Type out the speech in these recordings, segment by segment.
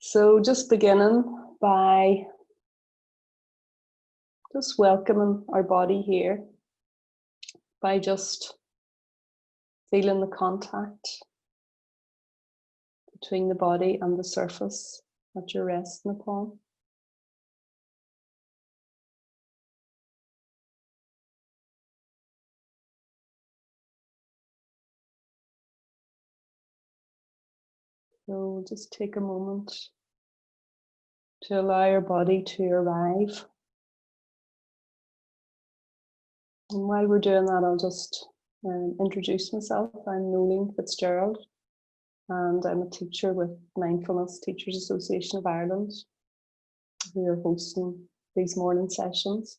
So just beginning by just welcoming our body here, by just feeling the contact between the body and the surface that you're resting upon. So just take a moment to allow your body to arrive. And while we're doing that, I'll just introduce myself. I'm Noeleen and I'm a teacher with Mindfulness Teachers Association of Ireland. We are hosting these morning sessions.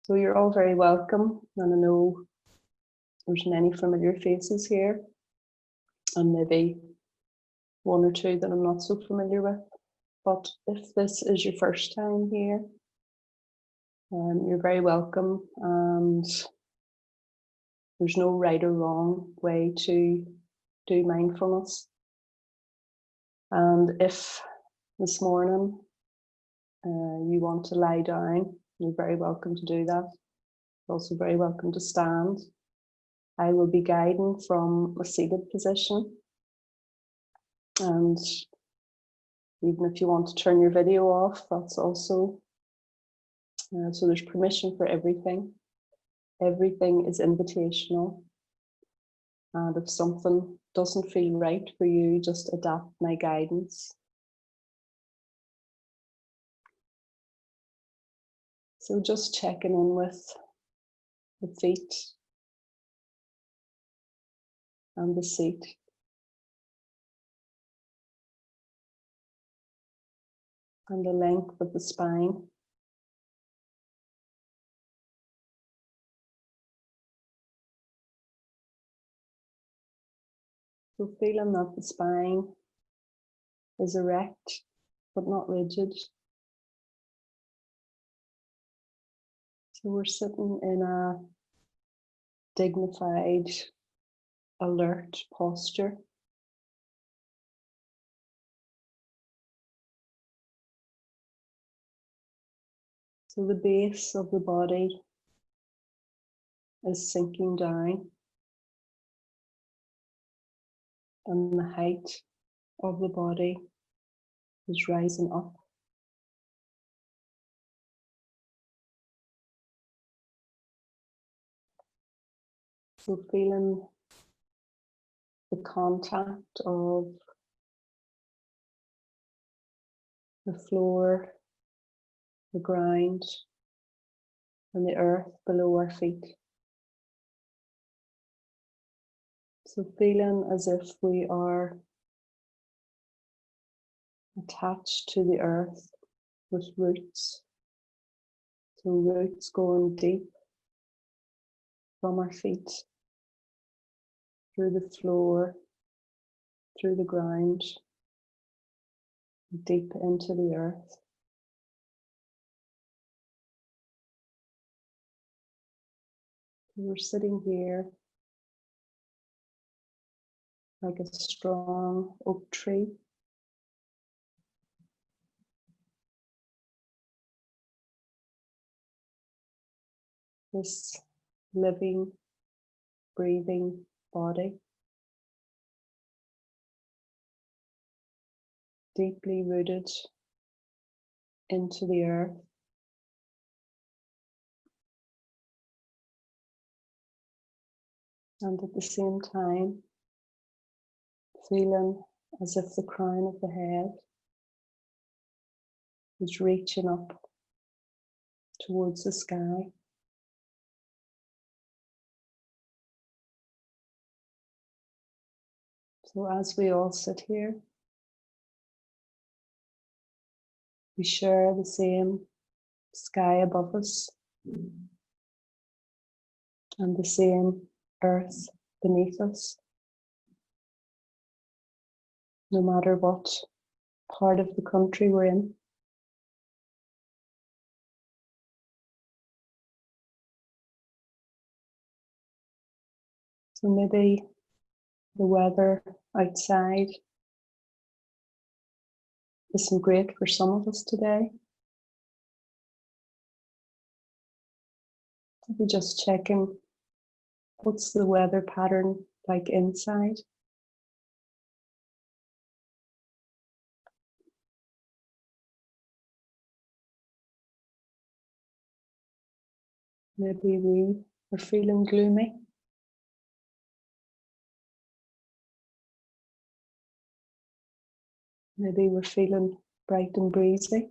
So you're all very welcome, and I know there's many familiar faces here, and maybe one or two that I'm not so familiar with. But if this is your first time here, you're very welcome, and there's no right or wrong way to do mindfulness. And if this morning you want to lie down, you're very welcome to do that. You're also very welcome to stand. I will be guiding from a seated position. And even if you want to turn your video off, that's also, so there's permission for everything. Everything is invitational. And if something doesn't feel right for you, just adapt my guidance. So just checking in with the feet and the seat. And the length of the spine. So feeling that the spine is erect, but not rigid. So we're sitting in a dignified, alert posture. So the base of the body is sinking down, and the height of the body is rising up. So feeling the contact of the floor, the ground, and the earth below our feet. So feeling as if we are attached to the earth with roots. So roots going deep from our feet, through the floor, through the ground, deep into the earth. We're sitting here like a strong oak tree. This living, breathing body, deeply rooted into the earth. And at the same time, feeling as if the crown of the head is reaching up towards the sky. So as we all sit here, we share the same sky above us and the same earth beneath us, no matter what part of the country we're in. So maybe the weather outside isn't great for some of us today. Maybe just checking what's the weather pattern like inside. Maybe we are feeling gloomy. Maybe we're feeling bright and breezy.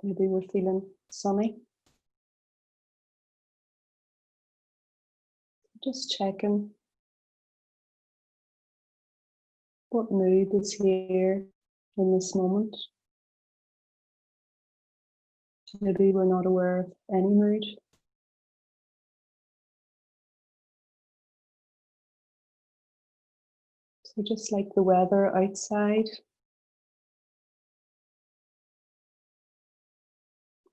Maybe we're feeling sunny. Just checking what mood is here in this moment. Maybe we're not aware of any mood. So just like the weather outside,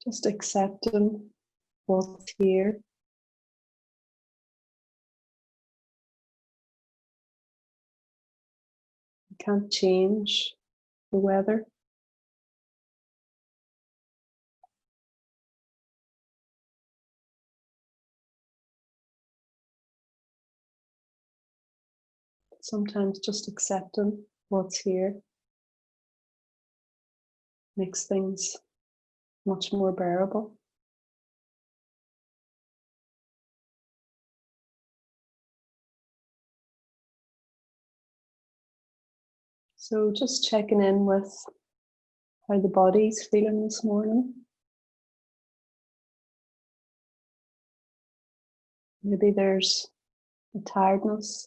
just accepting what's here. You can't change the weather. Sometimes just accepting what's here makes things much more bearable. So just checking in with how the body's feeling this morning. Maybe there's a tiredness.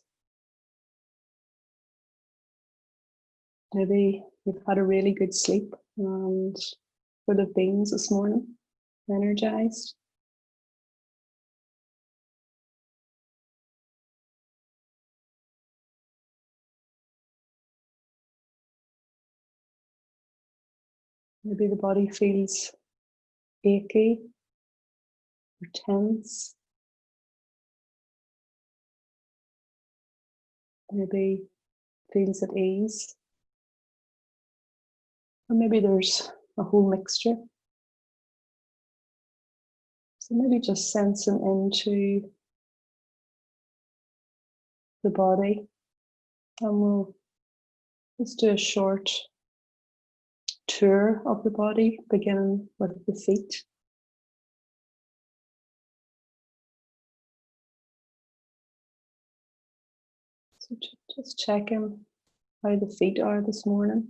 Maybe you've had a really good sleep and full of beans this morning, energized. Maybe the body feels achy or tense. Maybe feels at ease. Or maybe there's a whole mixture. So maybe just sensing into the body, and we'll just do a short tour of the body, beginning with the feet. So just checking how the feet are this morning.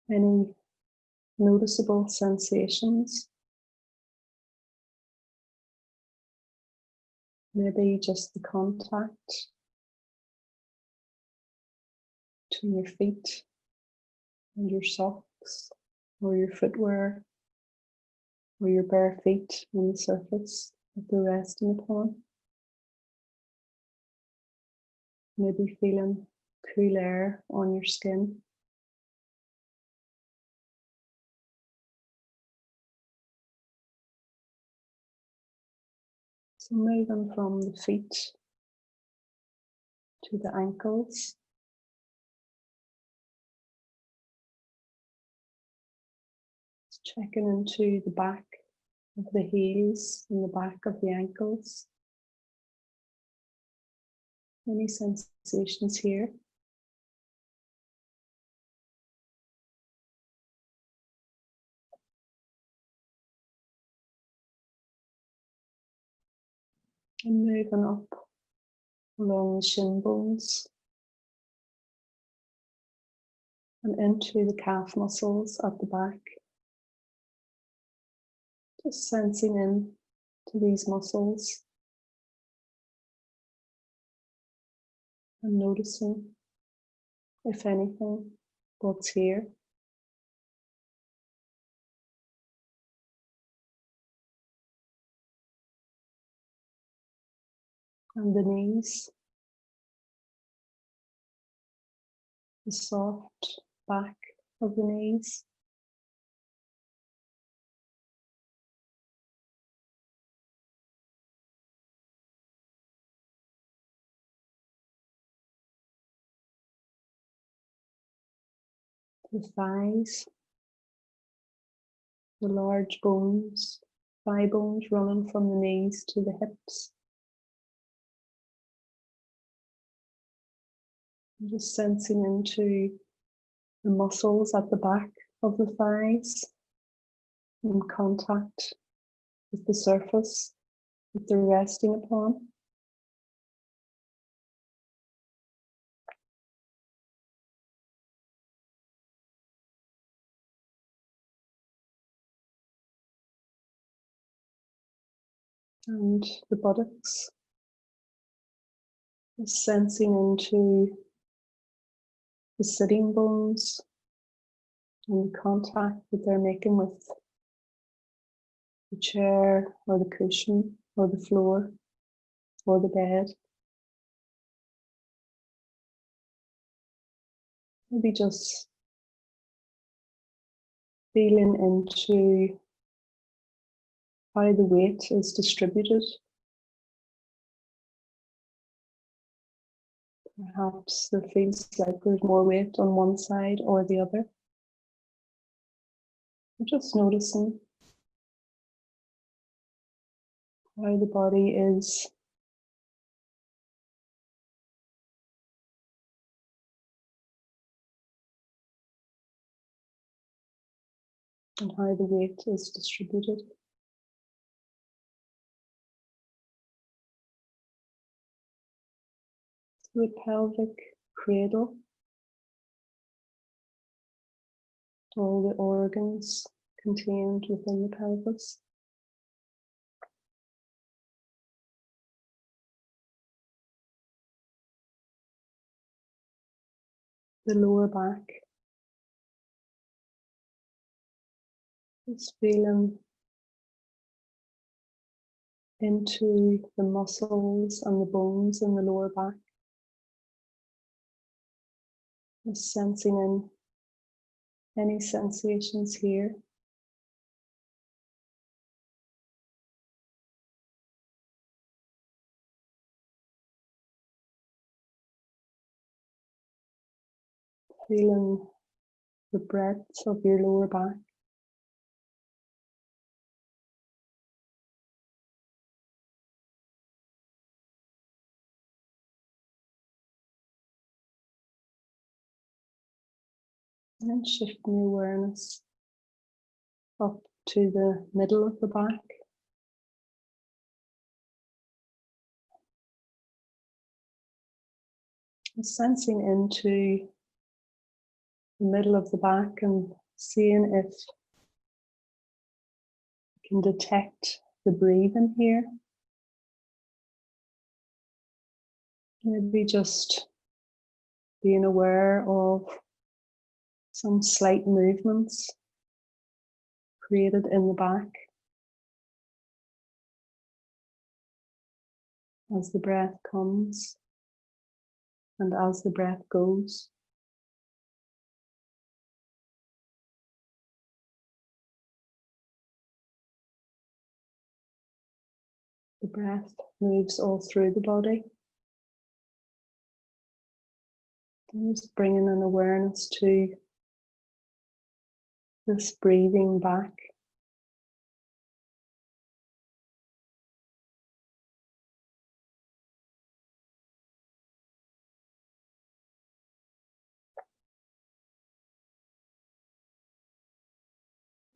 Any noticeable sensations? Maybe just the contact between your feet and your socks, or your footwear, or your bare feet on the surface that they're resting upon. Maybe feeling cool air on your skin. So moving from the feet to the ankles. Checking into the back of the heels and the back of the ankles. Any sensations here? And moving up along the shin bones and into the calf muscles at the back. Just sensing in to these muscles and noticing, if anything, what's here. And the knees, the soft back of the knees. the thighs, the large bones, thigh bones running from the knees to the hips. And just sensing into the muscles at the back of the thighs in contact with the surface that they're resting upon. And the buttocks, just sensing into the sitting bones and the contact that they're making with the chair or the cushion or the floor or the bed. Maybe just feeling into how the weight is distributed. Perhaps there feels like there's more weight on one side or the other. Just noticing how the body is and how the weight is distributed. The pelvic cradle, all the organs contained within the pelvis. The lower back, just feeling into the muscles and the bones in the lower back. Just sensing in any sensations here. Feeling the breadth of your lower back. And then shifting the awareness up to the middle of the back. And sensing into the middle of the back and seeing if you can detect the breathing here. Maybe just being aware of some slight movements created in the back as the breath comes and as the breath goes. The breath moves all through the body. And just bringing an awareness to this breathing back.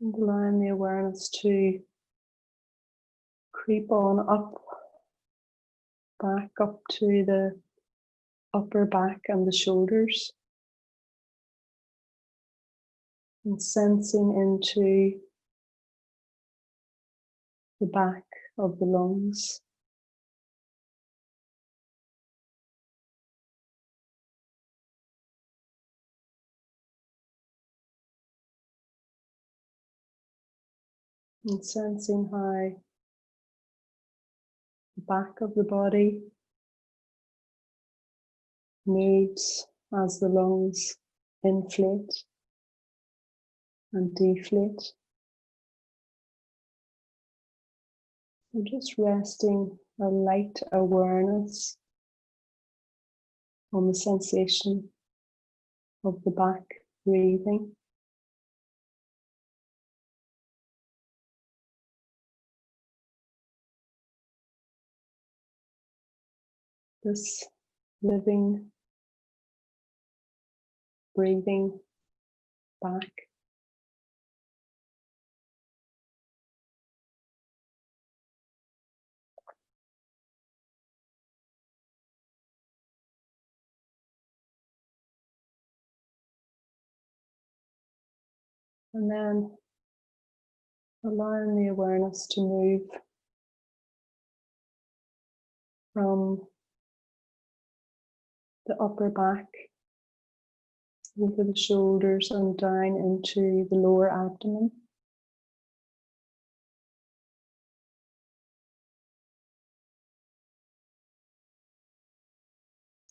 And allowing the awareness to creep on up, back up to the upper back and the shoulders. And sensing into the back of the lungs. And sensing how the back of the body moves as the lungs inflate and deflate. And just resting a light awareness on the sensation of the back breathing. This living, breathing back. And then allowing the awareness to move from the upper back over the shoulders and down into the lower abdomen.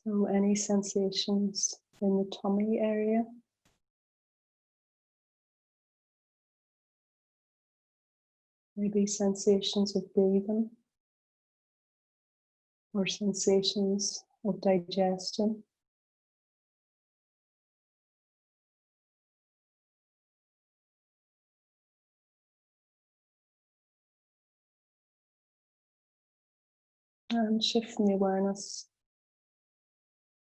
So any sensations in the tummy area. Maybe sensations of breathing or sensations of digestion. And shifting the awareness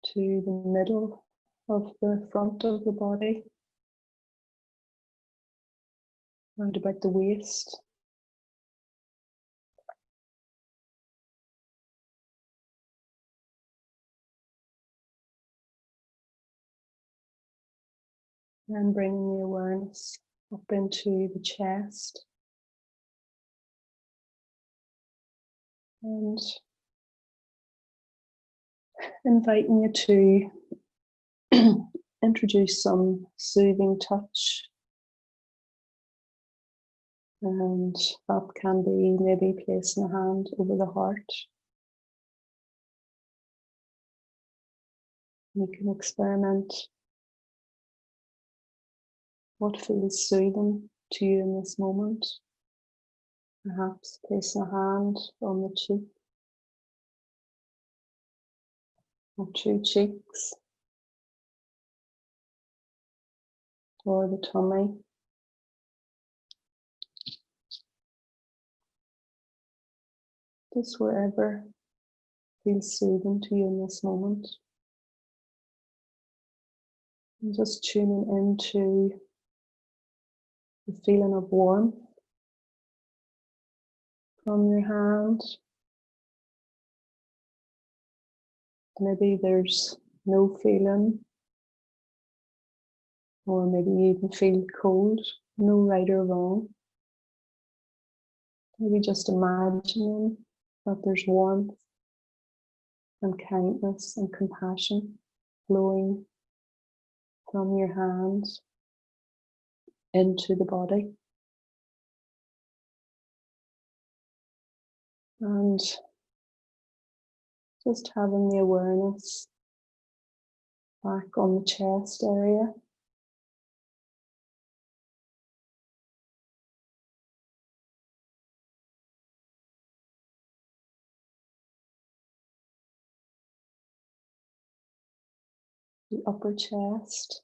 to the middle of the front of the body, round about the waist. And bringing the awareness up into the chest. And inviting you to introduce some soothing touch. And that can be maybe placing a hand over the heart. You can experiment what feels soothing to you in this moment. Perhaps placing a hand on the cheek or two cheeks or the tummy. Just wherever feels soothing to you in this moment. And just tuning into the feeling of warmth from your hand. Maybe there's no feeling, or maybe you even feel cold, no right or wrong. Maybe just imagining that there's warmth and kindness and compassion flowing from your hands into the body. And just having the awareness back on the chest area. The upper chest.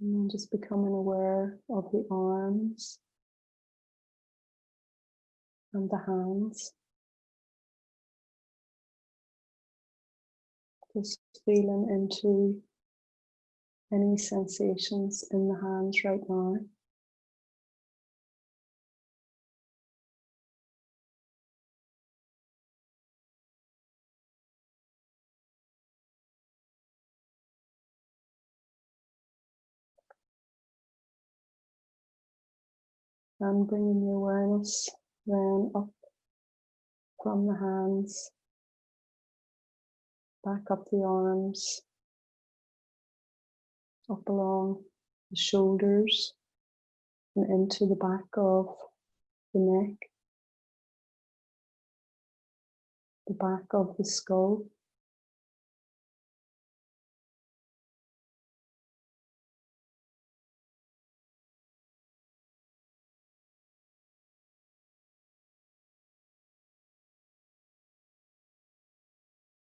And then just becoming aware of the arms and the hands. Just feeling into any sensations in the hands right now. And bringing the awareness then up from the hands, back up the arms, up along the shoulders and into the back of the neck, the back of the skull.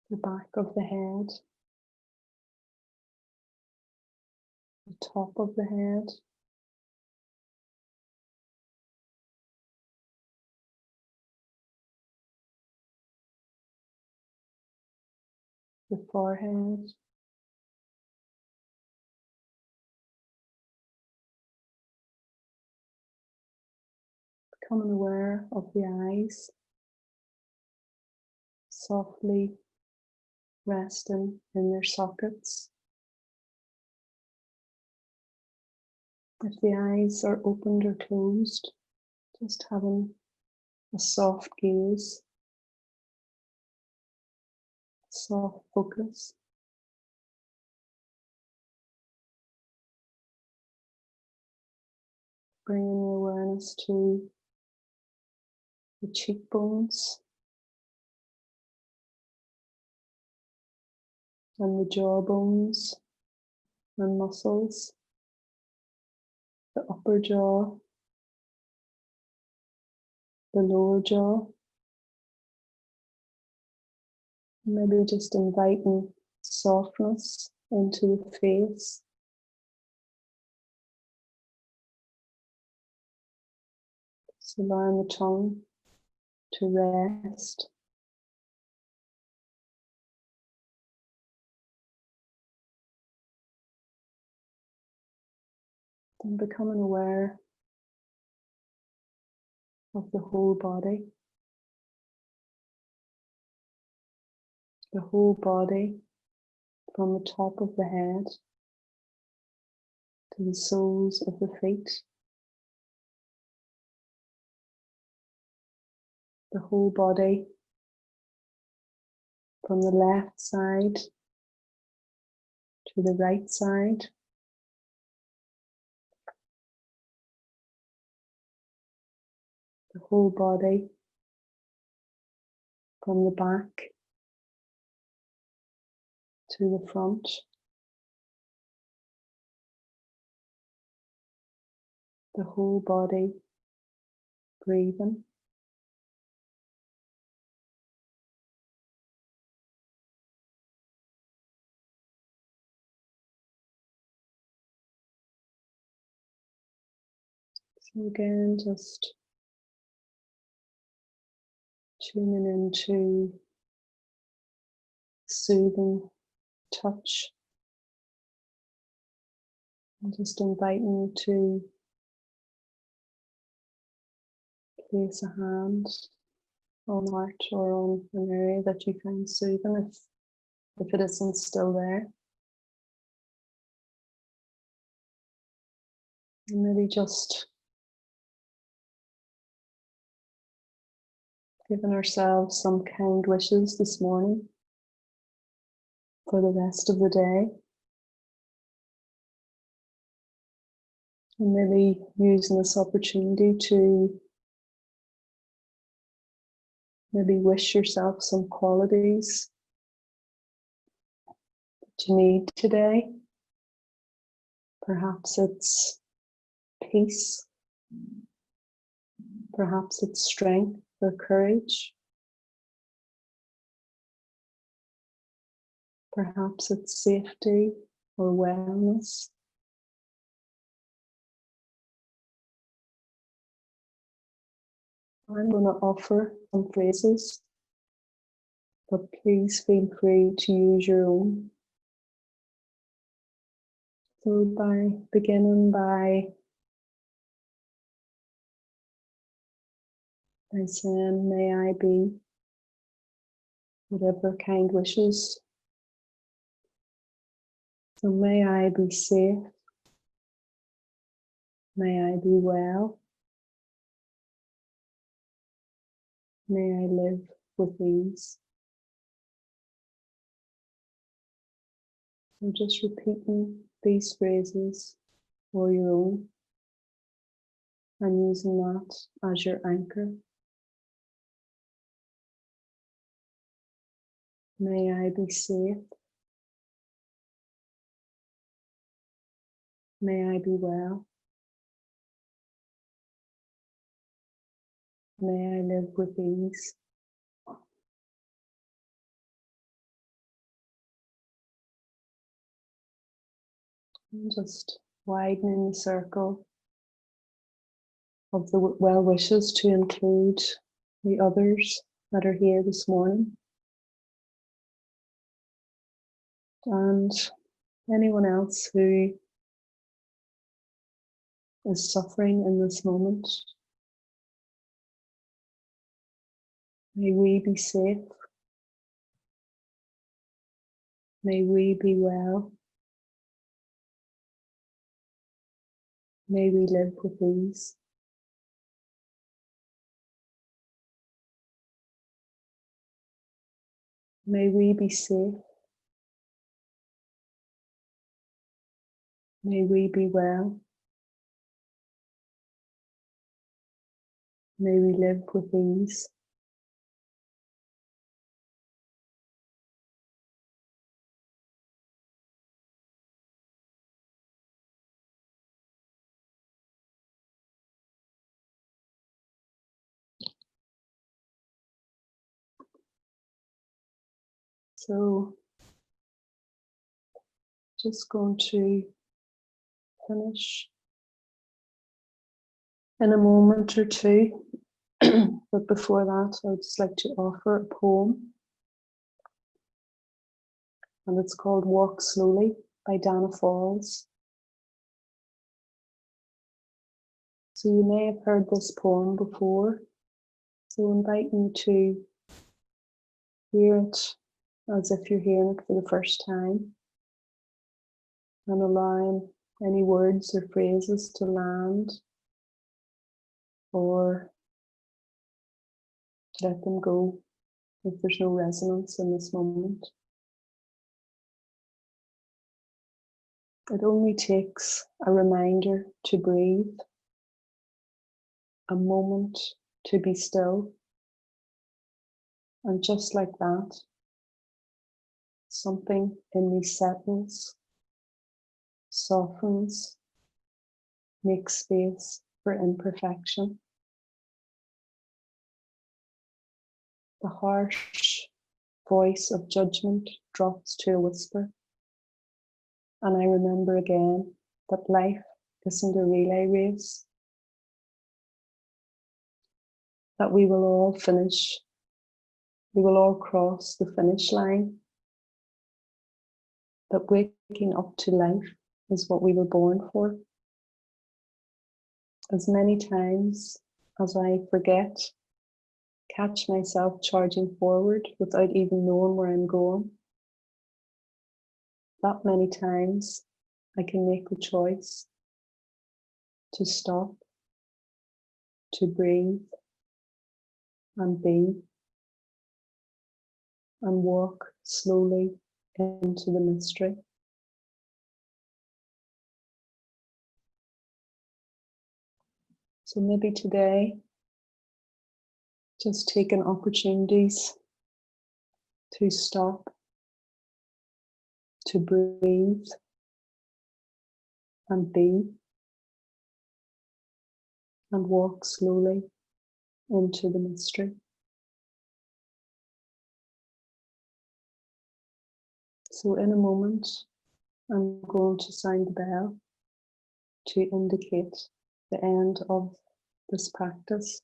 the back of the head, the top of the head, the forehead, becoming aware of the eyes, softly resting in their sockets. If the eyes are opened or closed, just having a soft gaze, soft focus. Bringing the awareness to the cheekbones and the jaw bones and muscles, the upper jaw, the lower jaw. Maybe just inviting softness into the face. Just allowing the tongue to rest. And becoming aware of the whole body. The whole body from the top of the head to the soles of the feet. The whole body from the left side to the right side. The whole body from the back to the front. The whole body breathing. So again, just tuning into soothing touch. And just inviting you to place a hand on heart or on an area that you find soothing if it isn't still there. And maybe just giving ourselves some kind wishes this morning for the rest of the day. And maybe using this opportunity to maybe wish yourself some qualities that you need today. Perhaps it's peace. Perhaps it's strength or courage. Perhaps it's safety or wellness. I'm going to offer some phrases, but please feel free to use your own. So beginning by saying, may I be, whatever kind wishes. So may I be safe. May I be well. May I live with ease. So just repeating these phrases for your own and using that as your anchor. May I be safe. May I be well. May I live with ease. And just widening the circle of the well wishes to include the others that are here this morning. And anyone else who is suffering in this moment. May we be safe. May we be well. May we live with ease. May we be safe. May we be well. May we live with ease. So, just going to finish in a moment or two. But before that, I would just like to offer a poem. And it's called Walk Slowly by Dana Falls. So you may have heard this poem before. So I invite you to hear it as if you're hearing it for the first time. And allowing any words or phrases to land or let them go if there's no resonance in this moment. It only takes a reminder to breathe, a moment to be still, and just like that, something in me settles, softens, makes space for imperfection. The harsh voice of judgment drops to a whisper, and I remember again that life isn't a relay race, that we will all finish, we will all cross the finish line, that waking up to life is what we were born for. As many times as I forget, catch myself charging forward without even knowing where I'm going, that many times I can make the choice to stop, to breathe, and be, and walk slowly into the mystery. So maybe today, just taking opportunities to stop, to breathe, and be, and walk slowly into the mystery. So in a moment, I'm going to sound the bell to indicate the end of this practice.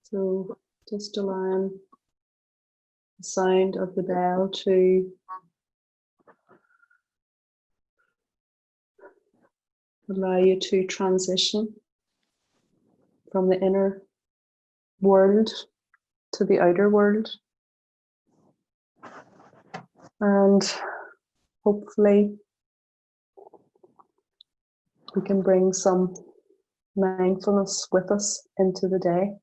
So just allowing the sound of the bell to allow you to transition from the inner world to the outer world. And hopefully we can bring some mindfulness with us into the day.